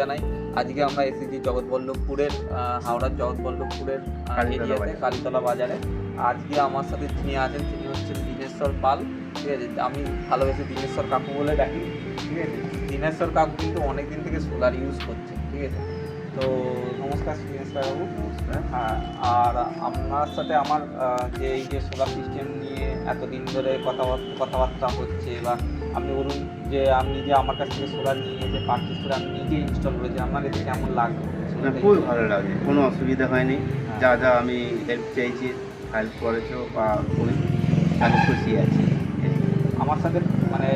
জানাই। আজকে আমরা এসেছি জগৎবল্লভপুরের হাওড়ার জগৎবল্লভপুরের এরিয়াতে কালীতলা বাজারে। আজকে আমার সাথে যিনি আছেন তিনি হচ্ছেন দীনেশ্বর পাল, ঠিক আছে। আমি ভালোবেসে দীনেশ্বর কাকু বলে ডাকি, ঠিক আছে। দীনেশ্বর কাকু কিন্তু অনেক দিন থেকে সোলার ইউজ করছে, ঠিক আছে। তো নমস্কার দীনেশ্বর বাবু। নমস্কার। আর আপনার সাথে আমার যে এই যে সোলার সিস্টেম নিয়ে এতদিন ধরে কথাবার্তা হচ্ছে, বা আপনি বলুন যে আপনি যে আমার কাছ থেকে সোলার নিয়ে এসে পারচেস করে আপনি নিজে ইনস্টল করেছেন, আপনার এতে কেমন লাগলো? খুবই ভালো লাগে, কোনো অসুবিধা হয়নি। যা যা আমি হেল্প চেয়েছি হেল্প করেছো, বা খুবই আমি খুশি আছি। আমার সাথে মানে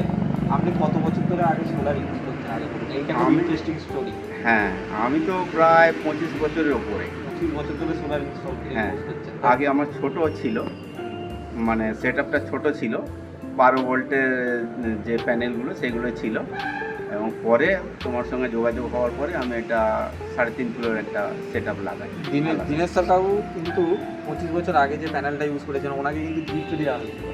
আপনি কত বছর ধরে আগে সোলার ইউজ করছেন আগে বলুন? এইটা খুব ইন্টারেস্টিং স্টোরি। হ্যাঁ, আমি তো প্রায় 25 বছরের ওপরে। 25 বছর ধরে সোলার ইউজ হ্যাঁ, করছেন। আগে আমার ছোট ছিল, মানে সেট আপটা ছোটো ছিল, 12 ভোল্টের যে প্যানেলগুলো সেগুলো ছিল, এবং পরে তোমার সঙ্গে যোগাযোগ হওয়ার পরে আমি এটা 3.5 কিলোর একটা সেট আপ লাগাই। দীনেশ্বর কাকু কিন্তু 25 বছর আগে যে প্যানেলটা ইউজ করেছেন ওনাকে কিন্তু গিফট দেওয়া হয়েছিল।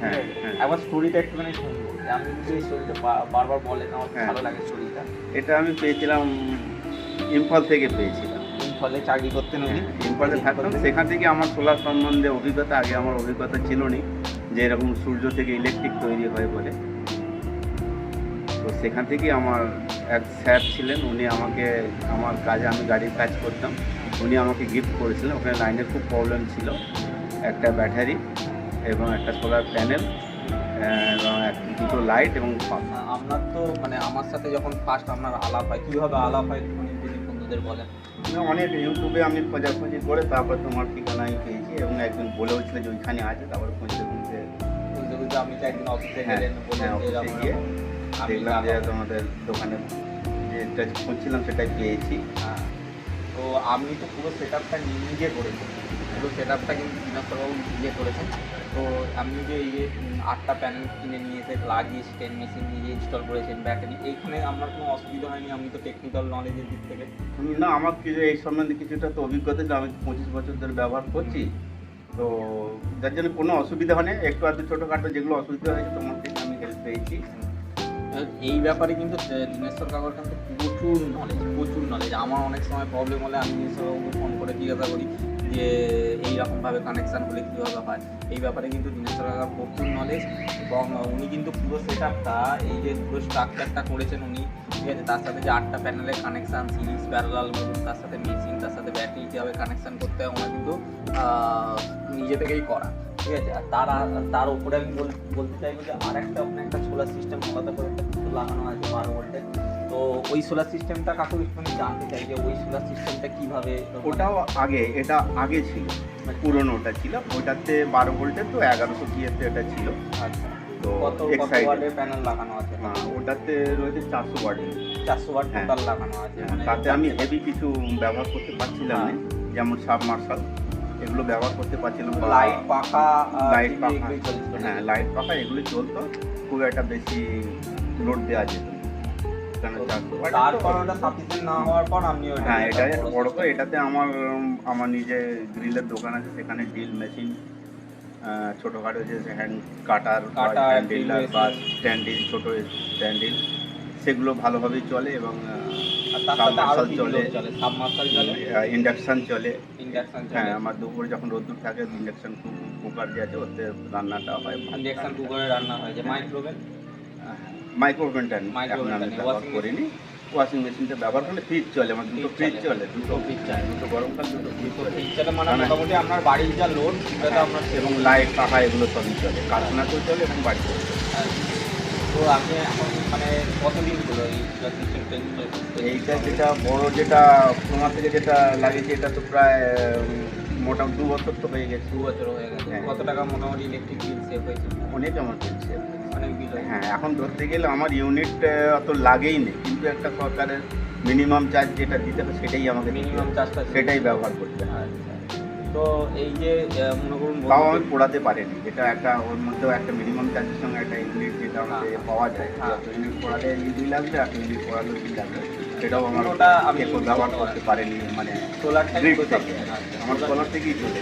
হ্যাঁ, একবার স্টোরিটা একটুখানি শুনবো, আপনি কিন্তু এই স্টোরিটা বারবার বলেন, আমার ভালো লাগে স্টোরিটা। এটা আমি পেয়েছিলাম ইম্ফল থেকে পেয়েছিলাম। ইম্ফলে চাকরি করতেন উনি, ইম্ফলে থাকতাম, সেখান থেকে আমার সোলার সম্বন্ধে অভিজ্ঞতা, আগে আমার অভিজ্ঞতা ছিল না যে এরকম সূর্য থেকে ইলেকট্রিক তৈরি হয় বলে। তো সেখান থেকেই আমার এক স্যার ছিলেন, উনি আমাকে আমার কাজে, আমি গাড়ির কাজ করতাম, উনি আমাকে গিফট করেছিলেন। ওখানে লাইনের খুব প্রবলেম ছিল, একটা ব্যাটারি এবং একটা সোলার প্যানেল এবং দুটো লাইট এবং পাখা। আপনার তো মানে আমার সাথে যখন ফার্স্ট আপনার আলাপ হয়, কীভাবে আলাপ হয় উনি যদি বন্ধুদের বলেন? অনেক ইউটিউবে আমি খোঁজাখুঁজি করে তারপর তোমার ঠিকানাই পেয়েছি, এবং একজন বলেওছিল যে ওইখানে আছে। তারপর খুঁজতে খুঁজতে আপনি তো একদিন অফিসে হ্যাঁ, গেলেন, বললেন যে অফিসে গিয়ে দেখলাম যে তোমাদের দোকানে যেটা খুঁজছিলাম সেটাই পেয়েছি। হ্যাঁ, তো আমি তো পুরো সেট আপটা নিজে করেছি, পুরো সেট আপটা কিন্তু দীনেশ্বরবাবু নিজে করেছেন। তো আপনি যে এই যে 8টা প্যানেল কিনে নিয়ে এসে লাগিয়ে স্ট্যান্ড মেশিন নিজে ইনস্টল করেছেন, ব্যাটারি, এইখানে আপনার কোনো অসুবিধা হয়নি? আপনি তো টেকনিক্যাল নলেজের দিক থেকে। না, আমার কিছু এই সম্বন্ধে কিছুটা তো অভিজ্ঞতা ছিল, আমি 25 বছর ধরে ব্যবহার করছি, তো যার জন্য কোনো অসুবিধা হয়নি। একটু আধটু ছোটোখাটো যেগুলো অসুবিধা হয়েছে তোমার থেকে আমি হেল্প পেয়েছি। এই ব্যাপারে কিন্তু দীনেশ্বর কাকুর কিন্তু প্রচুর নলেজ। আমার অনেক সময় প্রবলেম হলে আমি দীনেশ্বরবাবুকে ফোন করে জিজ্ঞাসা করি যে এইরকমভাবে কানেকশান হলে কীভাবে হয়। এই ব্যাপারে কিন্তু দীনেশ্বর কাকার প্রচুর নলেজ, এবং উনি কিন্তু পুরো সেট আপটা, এই যে পুরো স্ট্রাকচারটা করেছেন উনি, ঠিক আছে। তার সাথে যে 8টা প্যানেলের কানেকশান, সিরিজ প্যারালাল বলুন, তার সাথে মেশিন, তার সাথে ব্যাটারি কীভাবে কানেকশান করতে হয়, ওনার কিন্তু নিজে থেকেই করা, ঠিক আছে। আর তার উপরে আমি বলতে চাইবো যে আর একটা ওখানে একটা সোলার সিস্টেম আলাদা করে লাগানো আছে 12 ভোল্টের। তো ওই সোলার সিস্টেমটা কাকু একটু জানতে চাই যে ওই সোলার সিস্টেমটা কীভাবে? ওটাও আগে, এটা আগে ছিল, পুরোনোটা ছিল, ওটাতে 12 ভোল্টের, তো 1100 পিএতে এটা ছিল। আচ্ছা, তো কত ওয়াটের প্যানেল লাগানো আছে? ওটাতে রয়েছে 400 ওয়াট। 400 ওয়াট টোটাল লাগানো আছে। তাতে আমি হেভি কিছু ব্যবহার করতে পারছিলাম না, যেমন সাবমার্শাল এগুলো ব্যবহার করতে পারছিলাম, লাইট পাখা, হ্যাঁ লাইট পাখা এগুলো চলতো, খুব একটা বেশি লোড দেওয়া যেত না। তারপর ওটা সাফিসিয়েন্ট না হওয়ার পর আপনি হ্যাঁ, এটা বড় করে এটাতে আমার নিজে গ্রিলের দোকান আছে, সেখানে ড্রিল মেশিন, ছোটোখাটো যে হ্যান্ড কাটার হ্যান্ডেল বা স্ট্যান্ডিল, ছোটো স্ট্যান্ডিল, সেগুলো ভালোভাবেই চলে, এবং সাবমার্শাল চলে, ইন্ডাকশান চলে। হ্যাঁ, আমার দুপুরে যখন রোদ্দুর থাকে ইন্ডাকশান কুকার যে আছে ওতে রান্নাটা হয়। ইন্ডাকশান কুকারে রান্না হয়, যে মাইক্রোওভেনটা এখন আমি ব্যবহার করিনি। ওয়াশিং মেশিনটা ব্যবহার করলে ফ্রিজ চলে, আমার দুটো ফ্রিজ চলে, দুটো গরমকাল, দুটো ফ্রিজ চলে। মানে মোটামুটি আপনার বাড়ির যা লোড সেটা আপনার, এবং লাইট পাখা এগুলো সবই চলে, কারখানাতেও চলে এবং বাড়িতেও চলে। তো আপনি এখন মানে কতদিন হলো এই সিস্টেমটা? এইটা যেটা বড়, যেটা তোমার থেকে যেটা লাগিয়েছে, এটা তো প্রায় মোটামুটি 2 বছর তো হয়ে গেছে। 2 বছর হয়ে গেছে। কত টাকা মোটামুটি ইলেকট্রিক বিল সেভ হয়েছে? অনেক আমার বিল সেভ হয়েছে, অনেক বিল। হ্যাঁ, এখন ধরতে গেলে আমার ইউনিট অত লাগেই নেই, কিন্তু একটা সরকারের মিনিমাম চার্জ যেটা দিতে হবে সেটাই আমাকে, মিনিমাম চার্জটা সেটাই ব্যবহার করতে হয়। আচ্ছা, তো এই যে মনে করুন তাও আমি পোড়াতে পারিনি, যেটা একটা ওর মধ্যেও একটা মিনিমাম চার্জের সঙ্গে একটা ইউনিট যেটা আমাকে পাওয়া যায়, ইউনিট পোড়ালে বিল আসবে, আর ইউনিট পোড়ালেও বিল আসবে, সেটাও আমার ওটা আমি ব্যবহার করতে পারিনি, মানে সোলারটা থেকে আমার সোলার থেকেই চলে।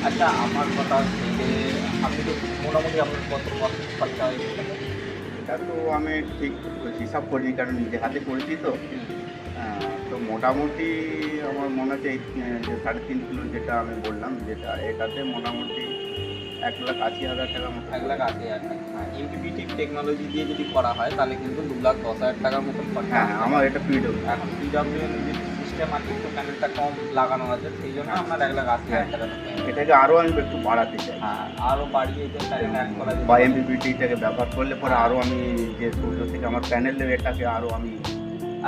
আচ্ছা, আমার কথা হচ্ছে যে আপনি তো মোটামুটি আপনার কত খরচা হয়েছে? এটা তো আমি ঠিক হিসাব করিনি, কারণ নিজে হাতে করেছি তো। তো মোটামুটি আমার মনে হচ্ছে এই যে 3.5 কিলো যেটা আমি বললাম, যেটা এটাতে মোটামুটি 1,80,000 টাকার মতো। 1,80,000 টাকা। হ্যাঁ, ইনকিউবেটিভ টেকনোলজি দিয়ে যদি করা হয় তাহলে কিন্তু 2,10,000 টাকার মতন খরচা হ্যাঁ, আসবে। আমার এটা পিডব্লিউ। এখন পিডব্লিউএম যে সিস্টেম আছে একটু প্যানেলটা কম লাগানো আছে, সেই জন্য আপনার 1,80,000 টাকা লাগবে। এটাকে আরও আমি একটু বাড়াতে চাই, হ্যাঁ, আরও বাড়িয়ে এটা প্যানেল অ্যাড করা যেতে বা পারে। এমপিপিটিটাকে ব্যবহার করলে পরে আরও আমি যে সূর্য থেকে আমার প্যানেলের এটাকে আরও আমি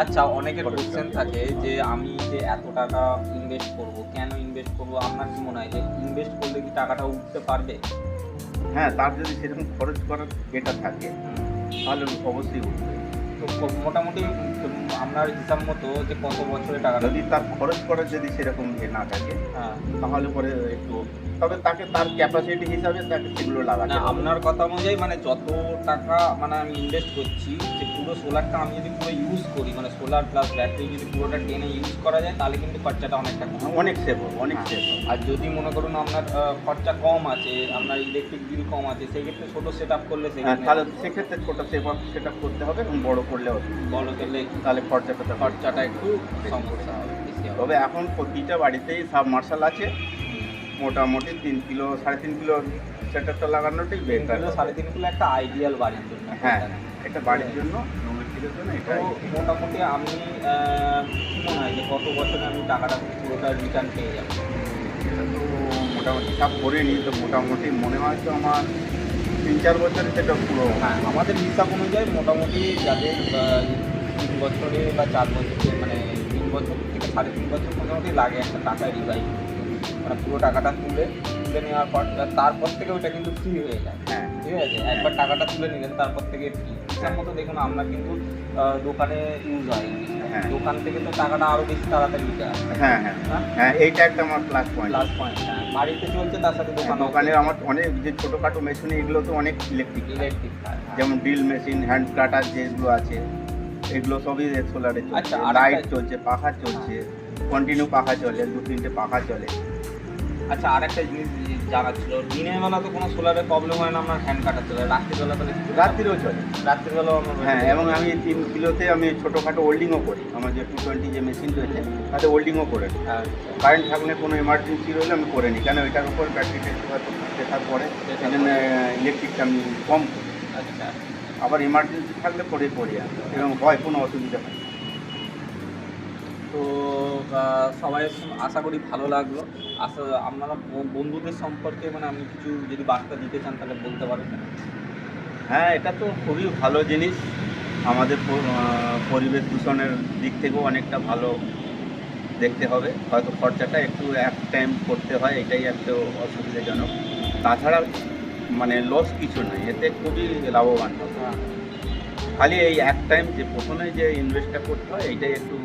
আচ্ছা, অনেকের খরচ কোশ্চেন করতে থাকে যে আমি যে এত টাকা ইনভেস্ট করব, কেন ইনভেস্ট করব? আপনার কি মনে হয় যে ইনভেস্ট করলে কি টাকাটা উঠতে পারবে? হ্যাঁ, তার যদি সেরকম খরচ করার এটা থাকে তাহলে অবশ্যই উঠবে। তো মোটামুটি আপনার হিসাব মতো যে কত বছরে টাকাটা? যদি তার খরচ করার যদি সেরকম না থাকে হ্যাঁ, তাহলে পরে একটু, তবে তাকে তার ক্যাপাসিটি হিসাবে তাকে সেগুলো লাগাতে না হবে। আপনার কথা অনুযায়ী মানে যত টাকা মানে আমি ইনভেস্ট করছি, যে পুরো সোলারটা আমি যদি পুরো ইউজ করি, মানে সোলার প্লাস ব্যাটারি যদি পুরোটা টেনে ইউজ করা যায় তাহলে কিন্তু খরচাটা অনেকটা কম। অনেক সেভ হবে, অনেক সেভ হবে। আর যদি মনে করুন আপনার খরচা কম আছে, আপনার ইলেকট্রিক বিল কম আছে, সেই ক্ষেত্রে ছোটো সেট আপ করলে তাহলে সেক্ষেত্রে ছোট সেট আপ করতে হবে এবং বড় করলেও বড় করলে তাহলে খরচাটা তো খরচাটা একটু সমস্যা হবে, বেশি হবে। তবে এখন প্রতিটা বাড়িতেই সাবমার্শাল আছে, মোটামুটি 3 কিলো 3.5 কিলো সেট আপটা লাগানোটাই 3 বেটার। কিলো 3.5 কিলো একটা আইডিয়াল বাড়ির জন্য। হ্যাঁ, এটা বাড়ির জন্য, ডোমেস্টিকের জন্য তো এটাই। মোটামুটি আমি কি মনে হয় যে কত বছরে আমি টাকাটা পুরোটা রিটার্ন পেয়ে যাবো? এটা তো মোটামুটি সব করে নিই, তো মোটামুটি মনে হয় তো আমার 3-4 বছরে সেটা পুরো। হ্যাঁ, আমাদের হিসাব অনুযায়ী মোটামুটি যাদের 3 বছরে বা 4 বছরে, মানে 3 বছর থেকে 3.5 বছর মোটামুটি লাগে একটা টাকা রিভাইভ, মানে পুরো টাকাটা তুলে নেওয়ার পর তারপর থেকে ওইটা কিন্তু ফ্রি হয়ে যায়। হ্যাঁ, ঠিক আছে, একবার টাকাটা তুলে নিলেন তারপর থেকে ফ্রি। হিসাব মতো দেখুন আপনার কিন্তু দোকানে ইউজ হয়, হ্যাঁ। দোকান থেকে তো টাকাটা আরও বেশি তাড়াতাড়ি উঠে আসে। হ্যাঁ, হ্যাঁ, হ্যাঁ, এইটা একটা আমার প্লাস পয়েন্ট। প্লাস পয়েন্ট, হ্যাঁ, বাড়িতে চলছে তার সাথে দোকানের আমার অনেক যে ছোটোখাটো মেশিন, এগুলো তো অনেক ইলেকট্রিক, ইলেকট্রিক। যেমন ড্রিল মেশিন, হ্যান্ড কাটার যেগুলো আছে এগুলো সবই সোলারে চলছে। আচ্ছা, আরেকটা- লাইট চলছে, পাখা চলছে, কন্টিনিউ পাখা চলে, 2-3টে পাখা চলে। আচ্ছা, আর একটা জিনিস জানা ছিল, দিনের বেলা তো কোনো সোলারের প্রবলেম হয় না, আপনার হ্যান্ড কাটা চলে, রাত্রিবেলা তাহলে রাত্রিরেও চলে। রাত্রিবেলাও আমরা হ্যাঁ, এবং আমি 3 কিলোতে আমি ছোটোখাটো ওল্ডিংও করি, আমার যে 220 যে মেশিন রয়েছে তাতে ওল্ডিংও করে নিই। কারেন্ট থাকলে কোনো এমার্জেন্সি রইলে আমি করে নিই, কেন এটার উপর ব্যাটারিটা হয়তো প্রেসার পড়ে, সেই জন্য ইলেকট্রিকটা আমি কম করি। আচ্ছা, আবার এমার্জেন্সি থাকলে পরে করি আমি, এবং হয় কোনো অসুবিধা হয় না। তো সবাই আশা করি ভালো লাগলো। আপনারা বন্ধুদের সম্পর্কে মানে আমি কিছু যদি বার্তা দিতে চান তাহলে বলতে পারেন। হ্যাঁ, এটা তো খুবই ভালো জিনিস, আমাদের পরিবেশ দূষণের দিক থেকেও অনেকটা ভালো দেখতে হবে। হয়তো খরচাটা একটু এক টাইম করতে হয়, এটাই একটু অসুবিধাজনক। তাছাড়া মানে লস কিছু নেই, এতে খুবই লাভবান হবে। খালি এই এক টাইম যে প্রথমে যে ইনভেস্টটা করতে হয় এইটাই একটু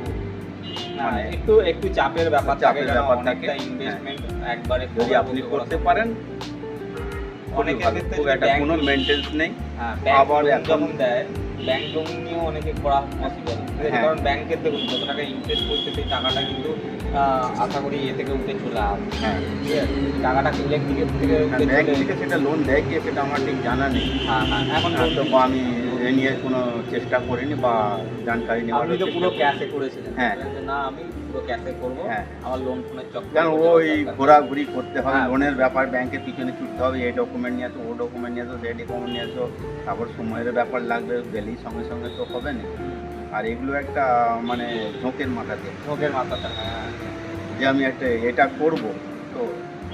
মানে একটু একটু চাপের ব্যাপার থাকে, চাপের ব্যাপার থাকে। অনেকটা ইনভেস্টমেন্ট একবারে যদি আপনি করতে পারেন অনেকের ক্ষেত্রে খুব একটা কোনো মেনটেন্স নেই। আবার আবার এখন- যখন দেয় ব্যাংক লোন নিয়েও অনেকে করা পসিবল, হ্যাঁ। কারণ ব্যাংকের দেখুন কত টাকা ইন্টারেস্ট করছে, সেই টাকাটা কিন্তু আশা করি এ থেকে উঠে চলে আসবে। হ্যাঁ, ঠিক আছে, টাকাটা ইলেকট্রিকের থেকে উঠে ব্যাংক চলে থেকে সেটা লোন দেয় কি সেটা আমার ঠিক জানা নেই। হ্যাঁ, এখন তো আমি এ নিয়ে কোনো চেষ্টা করিনি বা জানকারি নেওয়ার আপনি তো পুরো ক্যাশে করেছিলেন। হ্যাঁ। যে না আমি পুরো ক্যাশে করবো, হ্যাঁ। আমার লোন ফোনের চক্কর কারণ ওই ঘোরাঘুরি করতে হবে, হ্যাঁ। লোনের ব্যাপার, ব্যাংকের পিছনে ছুটতে হবে, এই ডকুমেন্ট নিয়ে আসো, ও ডকুমেন্ট নিয়ে আসো, সেই ডকুমেন্ট নিয়ে আসো, তারপর সময়ের ব্যাপার লাগবে, গেলেই সঙ্গে সঙ্গে তো হবে না। আর এগুলো একটা মানে ঝোঁকের মাথাতে ভোগের মাথাটা। হ্যাঁ, যে আমি একটা এটা করব, তো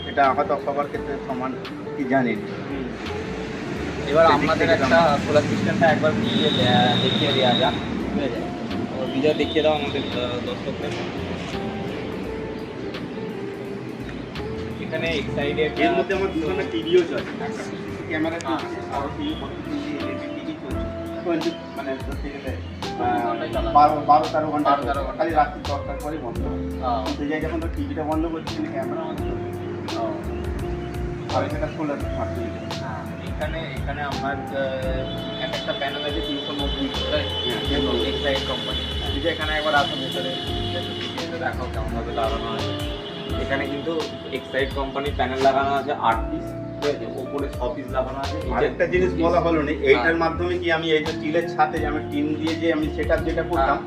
এটা হয়তো সবার ক্ষেত্রে সমান কি জানি না। এবার সেদিক আমাদের থেকে একটা সোলার সিস্টেমটা একবার দেখিয়ে দেওয়া যাক, ঠিক আছে? তো বিজয় দেখিয়ে দাও আমাদের দর্শকদের। এখানে এক সাইডে এর মধ্যে আমার দুটো টিভিও চলে, একটা ক্যামেরা হ্যাঁ। আর টিভি, টিভি চলছে, মানে ধরতে গেলে 12-13 ঘন্টা, 12-13 ঘন্টা। খালি রাত্রি 10টার পরে বন্ধ হয়। সেই জায়গায় যখন তো টিভিটা বন্ধ করছি, ক্যামেরা বন্ধ করছি, আর সেটা সোলার স্মার্ট টিভি। এখানে এখানে আমার এক একটা প্যানেল আছে 390, এক্সাইড কোম্পানি। যদি এখানে একবার আসুন ভেতরে দেখাও কেমনভাবে লাগানো আছে। এখানে কিন্তু এক্সাইড কোম্পানির প্যানেল লাগানো আছে 8 পিস, ঠিক আছে, ওপরে সপিস লাগানো আছে, আরেকটা জিনিস বলা হলো না, এইটার মাধ্যমে কি আমি এই যে টিলের ছাদে যে আমি টিন দিয়ে যে আমি সেটা যেটা করতাম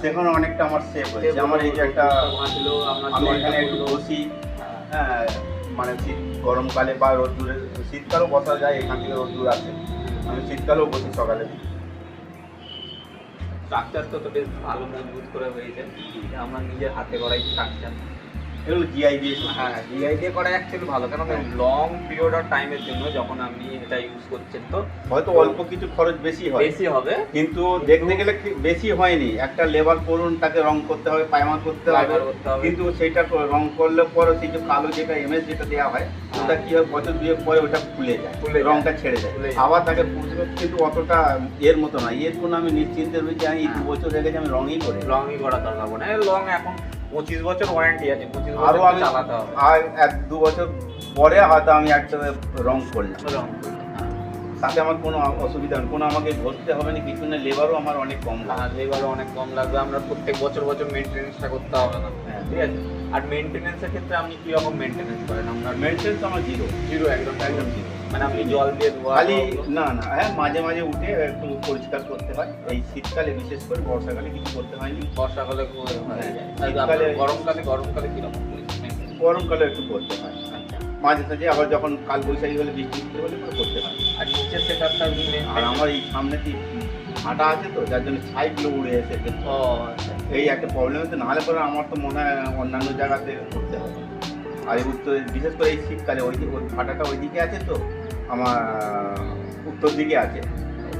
সেখানে অনেকটা আমার সেভ হয়েছে। আমার এই যে একটা আমি এখানে একটু বসি, হ্যাঁ মানে শীত গরমকালে বা রোদ্দুরে, শীতকালেও বসা যায়, এখান থেকে রোদ্দুর আছে, আমি শীতকালেও বসি সকালে। স্ট্রাকচার তো বেশ ভালো মজবুত করে হয়েছে, আমরা নিজের হাতে করাই স্ট্রাকচার। এগুলো জিআই দিয়েছি। হ্যাঁ, জিআই দিয়ে করা অ্যাকচুয়ালি ভালো, কারণ লং পিরিয়ড অফ টাইমের জন্য যখন আপনি এটা ইউজ করছেন তো হয়তো অল্প কিছু খরচ বেশি হয়, বেশি হবে, কিন্তু দেখতে গেলে বেশি হয়নি। একটা লেবার করুন, তাকে রং করতে হবে, পায়মা করতে হবে, কিন্তু সেটা রং করলে পরে সেই যে কালো যেটা এমএস যেটা দেওয়া হয় ওটা কি হয়, বছর দুয়েক পরে ওটা খুলে যায়, রংটা ছেড়ে যায়, আবার তাকে পুষবে, কিন্তু অতটা এর মতো না। এর কোনো আমি নিশ্চিন্তে রয়েছি, আমি 2 বছর রেখেছি, আমি রঙই করা দরকার পড়ে। লং এখন 25 বছর ওয়ারেন্টি আছে, 25 আরো বছর আমি চালাতে হবে। আর 1-2 বছর পরে হয়তো আমি একটা রং করলাম, তাতে আমার কোনো অসুবিধা নেই, কোনো আমাকে ঘষতে হবে না, কিছু না, লেবারও আমার অনেক কম লাগে। লেবারও অনেক কম লাগবে, আমরা প্রত্যেক বছর মেনটেনেন্সটা করতে হবে না, ঠিক আছে। আর মেনটেনেন্সের ক্ষেত্রে আপনি কি রকম মেনটেনেন্স করেন? আপনার মেনটেন্স আমার জিরো, একদম জিরো। মানে আপনি জল দিয়ে ধোয়া খালি না, হ্যাঁ মাঝে মাঝে উঠে একটু পরিষ্কার করতে হয়, এই শীতকালে বিশেষ করে, বর্ষাকালে কিছু করতে হয়নি, বর্ষাকালে গরমকালে কিরকম গরমকালে একটু করতে হয়, মাঝে সাঝে আবার যখন কাল বৈশাখী হলে, বৃষ্টি হলে করতে হয়। আর নিচের সেটআপটা আর আমার এই সামনে কি হাঁটা আছে তো, যার জন্য ছাইগুলো উড়ে এসেছে, এই একটা প্রবলেম হচ্ছে। নাহলে পরে আমার তো মনে হয় অন্যান্য জায়গাতে করতে হবে। আর এই উত্তর, বিশেষ করে এই শীতকালে ওই ফাটাটা ওই দিকে আছে তো, আমার উত্তর দিকে আছে,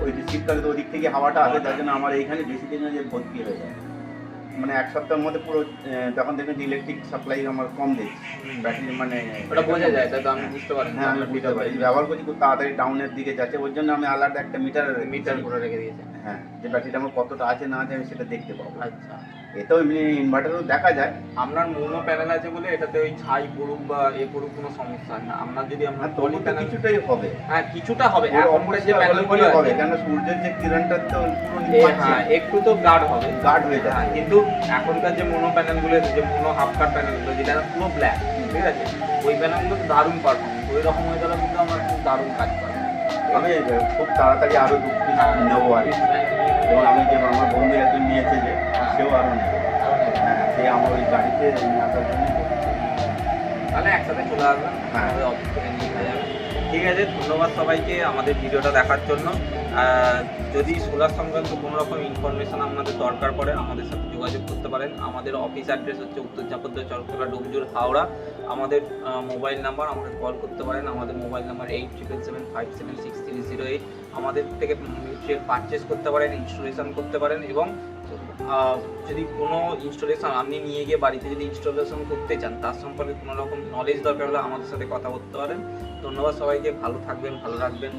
ওই শীতকালে তো ওই দিক থেকে হাওয়াটা আসে, যার জন্য আমার এইখানে বেশি দিন যে ভর্তি হয়ে যায়, মানে 1 সপ্তাহের মধ্যে পুরো। তখন দেখবেন ইলেকট্রিক সাপ্লাই আমার কম দিচ্ছে, ব্যাটারি মানে ওটা বোঝা যায়, তাই তো আমি বুঝতে পারি। হ্যাঁ আমি বুঝতে পারি, ব্যবহার করছি খুব তাড়াতাড়ি ডাউনের দিকে যাচ্ছে, ওর জন্য আমি আলাদা একটা মিটার করে রেখে দিয়েছে। হ্যাঁ, যে ব্যাটারিটা আমার কতটা আছে না আছে আমি সেটা দেখতে পাবো। আচ্ছা, এটাও এমনি ইনভার্টারও দেখা যায়। আপনার মোনো প্যানেল আছে বলে এটাতে ওই ছাই পড়ুক বা পড়ুক কোনো সমস্যা হয় না। আপনার যদি আপনার পলি প্যানেল কিছুটাই হবে, হ্যাঁ কিছুটা হবে, এখনকার যে প্যানেলগুলো হবে, কেন সূর্যের যে কিরণটা তো একটু তো গার্ড হয়ে যায়, কিন্তু এখনকার যে মোনো প্যানেলগুলো, যে মোনো হাফ কাট প্যানেলগুলো, যেটা পুরো ব্ল্যাক, ঠিক আছে, ওই প্যানেলগুলো দারুণ পারফরমেন্স, ওই রকম হয়ে গেলে কিন্তু আমার খুব দারুণ কাজ করে। আমি খুব তাড়াতাড়ি আরো নেবো আর কি, এবং আমি যে আমার বন্ধু একজন নিয়েছে যে সেও আরো নেবে, হ্যাঁ সে আমার ওই গাড়িতে নিয়ে আসার জন্য। তাহলে একসাথে চলে আসবেন, আমাদের অফিস থেকে নিয়ে যাবেন। ঠিক আছে, ধন্যবাদ সবাইকে আমাদের ভিডিওটা দেখার জন্য। যদি সোলার সংক্রান্ত কোনো রকম ইনফরমেশন আপনাদের দরকার পড়ে, আমাদের সাথে যোগাযোগ করতে পারেন। আমাদের অফিস অ্যাড্রেস হচ্ছে উত্তর চাপদ্দা, চরকতলা, ডোমজুর, হাওড়া। আমাদের মোবাইল নাম্বার, আমাদের কল করতে পারেন। আমাদের মোবাইল নাম্বার 8777576308। আমাদের থেকে মিউচুয়াল পারচেস করতে পারেন, ইনস্টলেশন করতে পারেন, এবং যদি কোনো ইনস্টলেশন আপনি নিয়ে গিয়ে বাড়িতে যদি ইনস্টলেশন করতে চান, তার সম্পর্কে কোনো রকম নলেজ দরকার হলে আমাদের সাথে কথা বলতে পারেন। ধন্যবাদ সবাইকে, ভালো থাকবেন, ভালো রাখবেন।